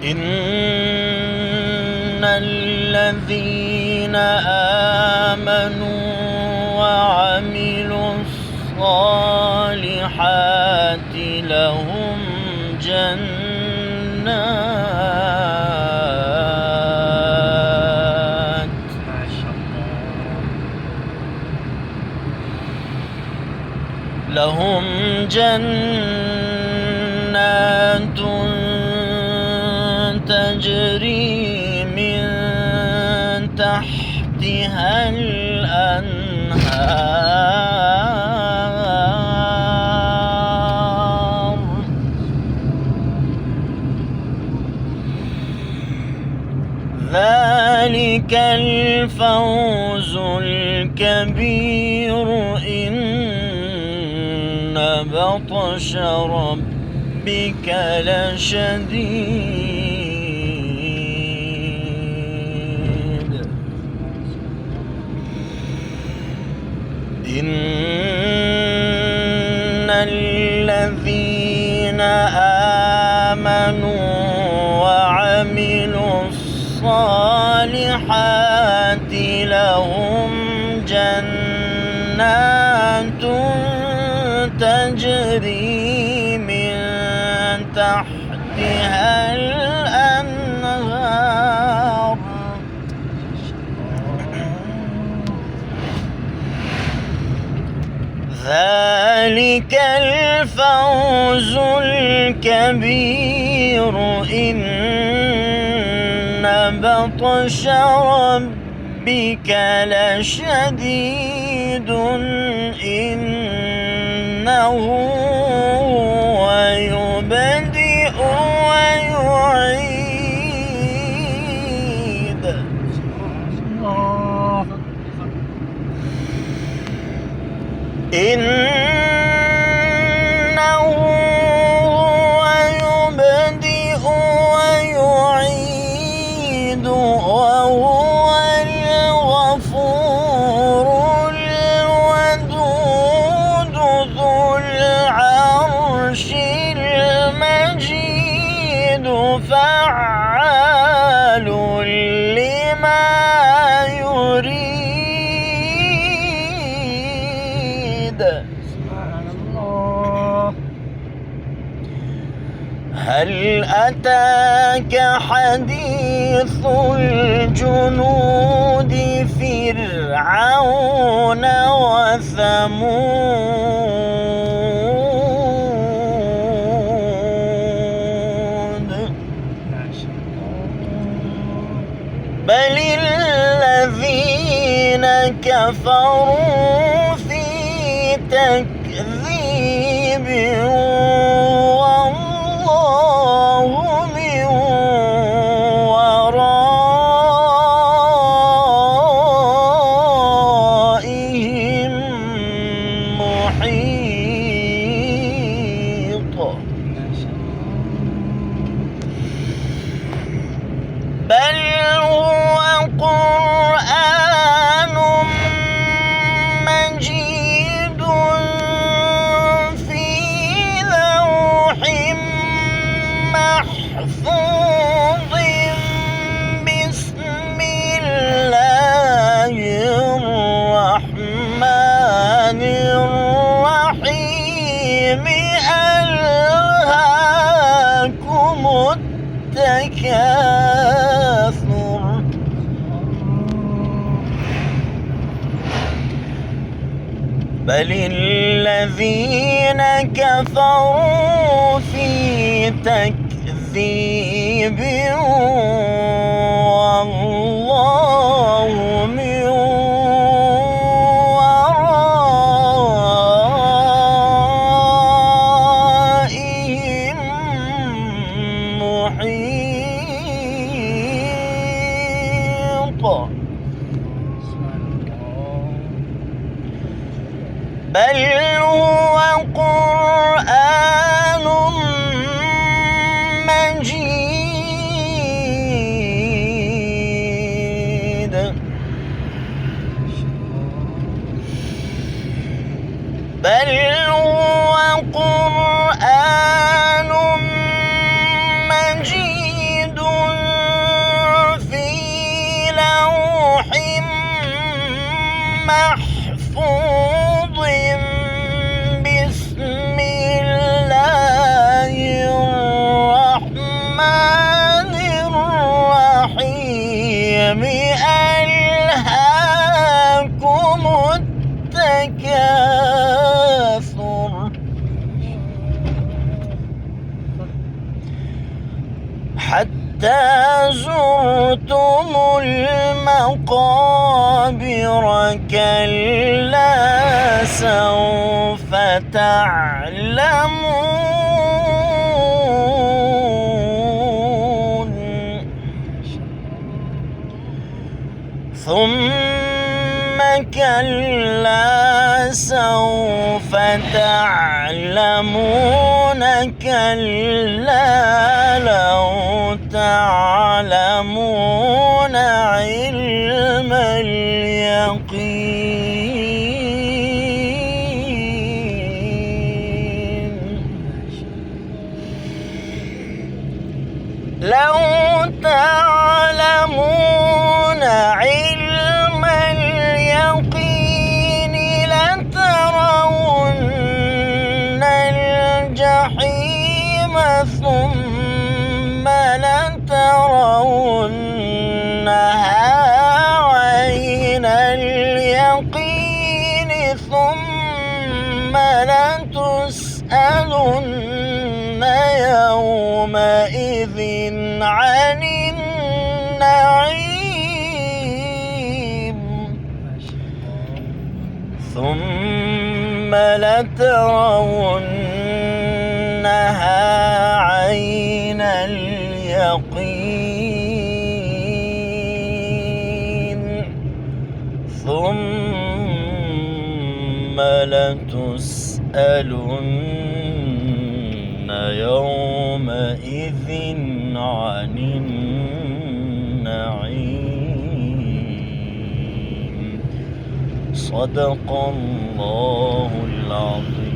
إن الذين آمنوا وعملوا الصالحات لهم جنات ما شاء الله. لهم جنات تجري من تحتها الأنهار ذلك الفوز الكبير إن بطش ربك لشديد إن الذين آمنوا وعملوا الصالحات لهم جنات تجري من تحتها الأنهار ذلك الفوز الكبير إن بطش ربك لشديد إنه هو يبدئ ويعيد إنه هو يبدئ ويعيد وهو الغفور الودود ذو العرش المجيد فعال لما يريد سبحان الله. هل أتاك حديث الجنود فرعون وثمود ما شاء الله. بل الذين كفروا في تكذيب والله من ورائهم محيط ما شاء بل هو قرآن مجيد في لوح محفوظ بسم الله الرحمن الرحيم ألهاكم التكاثر بل الذين كفروا في تكذيب والله من ورائهم محيط بل هو قرآن مجيد بل هو قرآن مجيد حتى زرتم المقابر كلا سوف تعلمون ثم كلا سوف تعلمون كلا لو تعلمون علم اليقين لو تعلمون علم اليقين لترون الجحيم ثم لترونها عين اليقين ثم لتسألن يومئذ عن النعيم ثم لترونها عين اليقين ثم لتسألن يومئذ عن النعيم. صدق الله العظيم.